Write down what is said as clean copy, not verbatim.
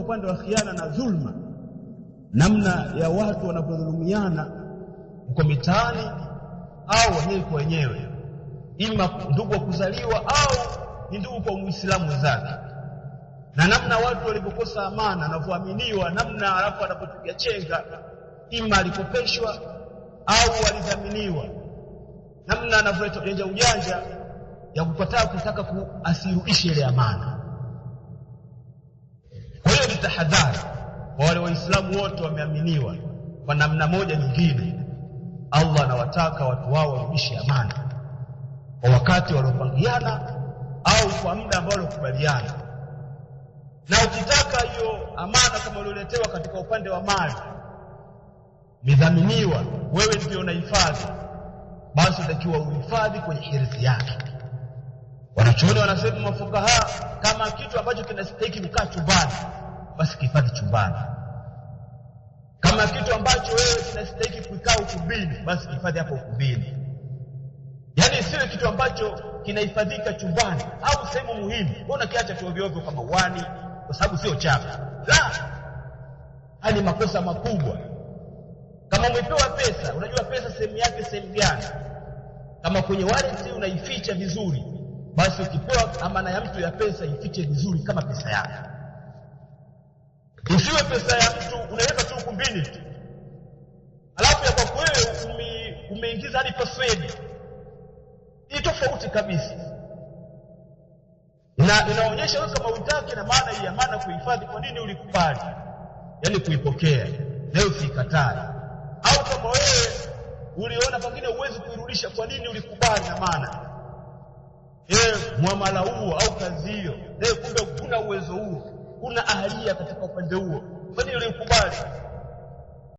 upande wa khiana na dhulma, namna ya watu wanapodhulumiana uko mitaani au wenyewe kwa wenyewe, ima ndugu wa kuzaliwa au ni ndugu kwa Muislamu zake, na namna watu walipokosa amana na kuaminiwa, namna alafu anapopiga chenga, ima alikopeshwa au alidhaminiwa, namna anavyoleta ujanja ya kutaka kuasirudisha ile amana. Kwa hiyo ni tahadhari kwa wale Waislamu wote wameaminiwa kwa namna moja nyingine. Allah anawataka watu wao warudishe amana kwa wakati waliopangiana au kwa muda ambao walikubaliana. Na ukitaka hiyo amana kama ulioletewa katika upande wa mali midhaminiwa, wewe ndio unahifadhi, basi utakiwa uhifadhi kwenye hirzi yake. Wanachuoni wanasema mafukaha, kama kitu ambacho kinastahili kukaa chumbani, basi kihifadhi chumbani. Kama kitu ambacho wewe kinastahili kukaa ukumbini, basi kihifadhi hapo ukumbini. Yaani siwe kitu ambacho kinahifadhika chumbani au sehemu muhimu, mbona kiacha tu ovyo ovyo kama wani kwa sababu sio chako. La, haya ni makosa makubwa. Kama umepewa pesa, unajua pesa sehemu yake sehemu gani. Kama kwenye wallet unaificha vizuri, basi ukipewa amana ya mtu ya pesa ifiche vizuri kama pesa yako. Usiwe pesa ya mtu unaweka tu ukumbini tu, alafu ya kwa wewe umeingiza hadi password. Ni tofauti kabisa. Na inaonyesha wewe kama utaki na maana hii amana kuhifadhi, kwa nini ulikubali? Yaani kuipokea, leo usikatae. Au kama wewe uliona pengine uwezi kuirudisha, kwa nini ulikubali na maana? Muamala huo au kazi hiyo, kumbe kuna uwezo huo, kuna ahalia katika upande huo, kwa nini ulikubali?